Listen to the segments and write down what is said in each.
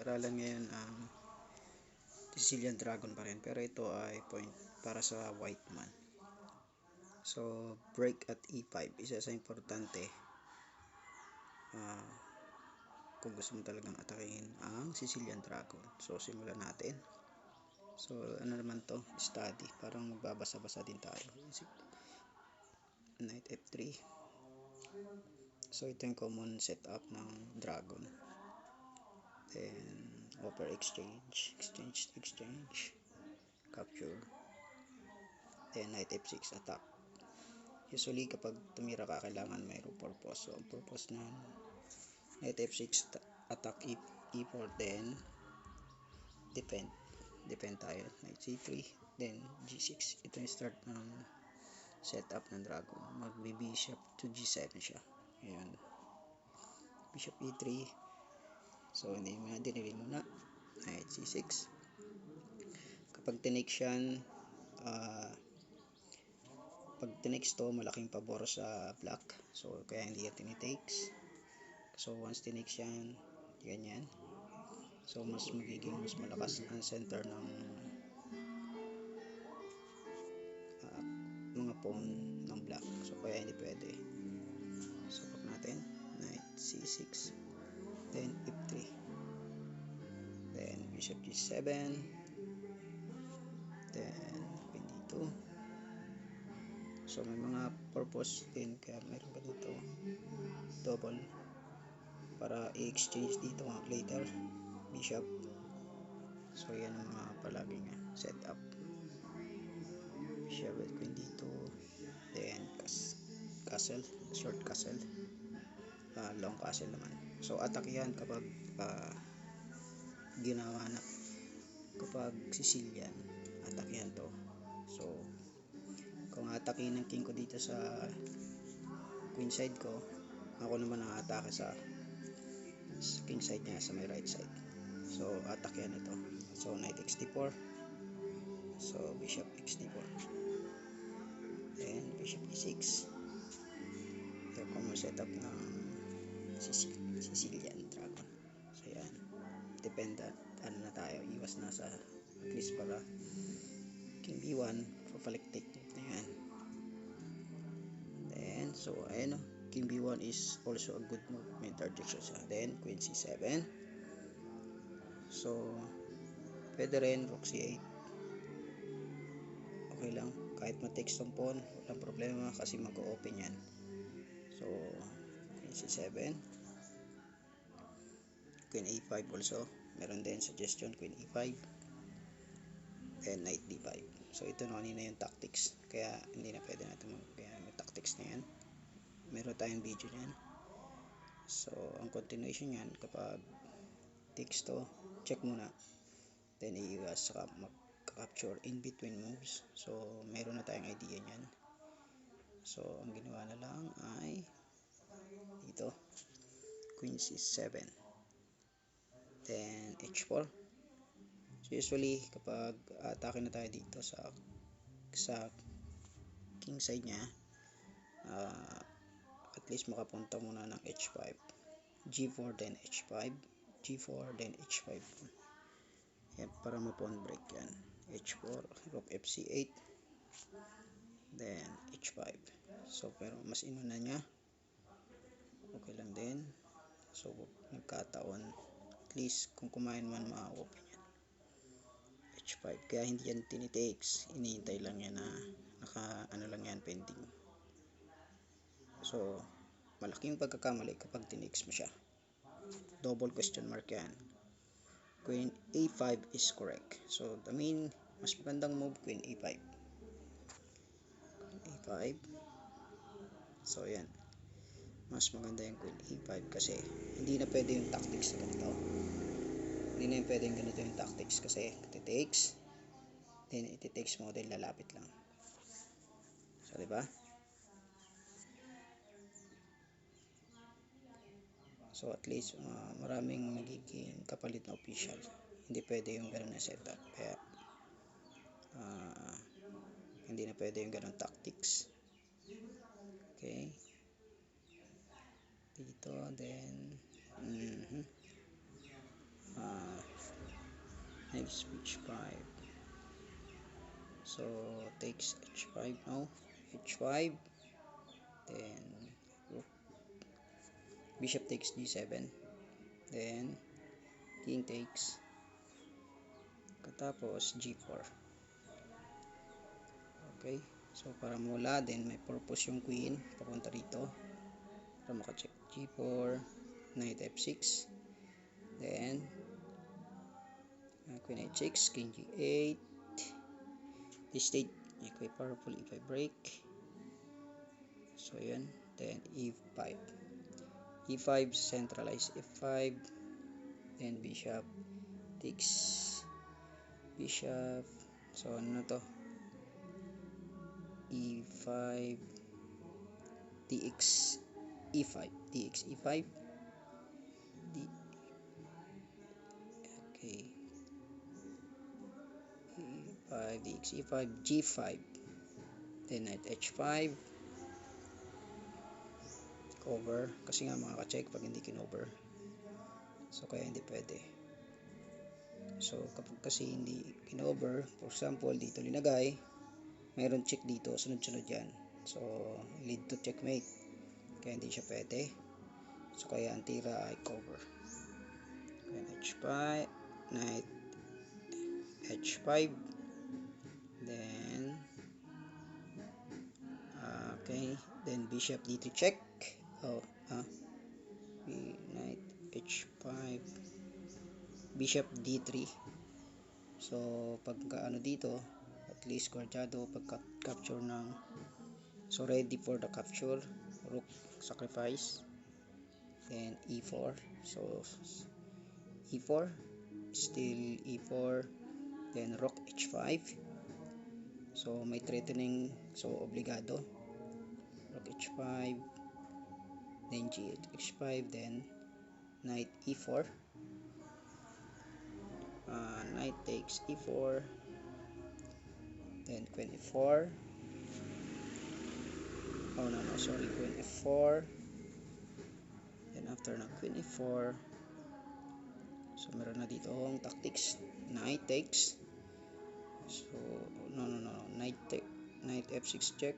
pag-aralan ngayon ang Sicilian Dragon pa rin, pero ito ay point para sa white man. So break at e5, isa sa importante kung gusto mo talagang atakin ang Sicilian Dragon. So simulan natin. So ano naman to, study, parang magbabasa-basa din tayo. Knight f3. So ito yung common setup ng dragon. Then offer exchange, capture. Then knight f6 attack. Usually kapag tumira ka, kailangan mayroong purpose. So ang purpose na knight f6 attack, e4, then defend tayo, knight c3, then g6. Ito yung start ng setup ng dragon. Magbi-bishop to g7 siya. Ayan, bishop e3. So hindi mo na, dinili muna knight c6. Kapag tinake yan, pag tinakes to, malaking pabor sa black, so kaya hindi yan tinitakes. So once tinakes yan, ganyan, so mas malakas ang center ng mga pawn ng black, so kaya hindi pwede. So pag natin knight c6, then f3, then bishop g7, then queen d2. So may mga purpose din, kaya meron ganito double para i-exchange dito later, bishop. So yan ang mga palaging setup. Bishop at queen d2, then castle, short castle, long castle naman. So attack yan kapag ginawa na, kapag Sicilian, attack yan to. So kung atakin ng king ko dito sa queen side ko, ako naman ang atake sa king side niya, sa may right side. So attack yan ito. So knight x4, so bishop x4, then bishop e6. Yung common setup ng Sicilian Dragon. So yan, dependent ano na tayo, iwas na sa at least para king b1 papalik technique na yan. Then so ayun, king b1 is also a good move, may interjection siya. Then queen c7, so pwede rin rook c8, okay lang, kahit ma-takes tong pawn, walang problema kasi mag-open yan. So queen c7, queen a5 also, meron din suggestion, queen e5, then knight d5. So ito na kanina yung tactics, kaya hindi na pwede natin kaya may tactics na yan, meron tayong video niyan. So ang continuation yan, kapag takes to, check muna, then iiwas, saka mag-capture in between moves. So meron na tayong idea niyan. So ang ginawa na lang ay dito, queen c7, then h4. So usually kapag atake na tayo dito sa king side niya, at least makapunta muna ng h5, g4, then h5, g4, then h5. Yan, para ma-pawn break yan. h4, rook fc8, then h5. So pero mas inuna niya, okay lang din. So nagkataon, at least kung kumain man, ma-open yan, h5. Kaya hindi yan tinitakes, inihintay lang yan na ano lang yan, pending. So malaking pagkakamali kapag tinikes mo siya, double question mark yan. Queen a5 is correct. So I mean, mas magandang move queen a5, so yan, mas maganda yung queen a5 kasi hindi na pwede yung tactics na ganito. Hindi na yung pwede yung ganito yung tactics kasi iti-takes, then iti-takes mo, then lalapit lang. So diba? So at least maraming magiging kapalit na official. Hindi pwede yung gano'n na setup. Kaya hindi na pwede yung gano'n tactics. Okay. Dito, then next h5. So takes h5 now, h5, then bishop takes d7, then king takes, katapos g4. Okay, so para mula, then may purpose yung queen papunta rito para makacheck. g4, knight f6, then queen h6, king g8, this state quite powerful if I break. So yun, then e5, e5, centralize f5, then bishop takes bishop. So ano to, e5, dx e5, dx e5, okay, e5, dx e5, g5, then knight h5, cover kasi nga makaka-check pag hindi kinover, so kaya hindi pwede. So kapag kasi hindi kinover, for example dito linagay, mayroon check dito, sunod-sunod yan, so lead to checkmate, kaya hindi siya pwede. So kaya ang tira ay cover. Then h5, knight h5, then okay, then bishop d3 check. Knight h5, bishop d3. So pagka ano dito, at least guardado pag capture ng, so ready for the capture, rook sacrifice, then e4. So e4, still e4, then rook h5. So may threatening, so obligado rook h5, then h5, then knight e4, knight takes e4, then queen e4, oh no, sorry, queen f4, then after ng queen e4, so meron na dito ang tactics, knight takes, so no, knight f6 check,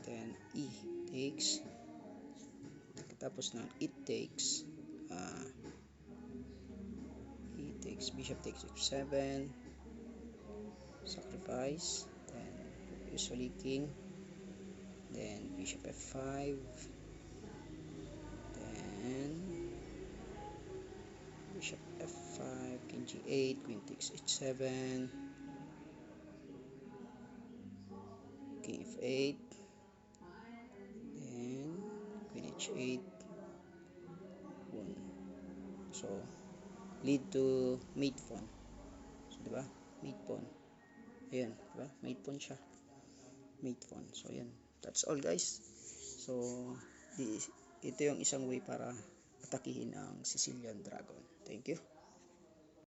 then e takes, tapos ng it takes, bishop takes f7, sacrifice, then usually king, then bishop f5, then bishop f5, king g8, queen takes h7, king f8, then queen h8, so lead to mate pawn. So diba, mate pawn, ayan, diba, mate pawn siya, mate pawn. So ayan, that's all guys. So ito yung isang way para atakihin ang Sicilian Dragon. Thank you.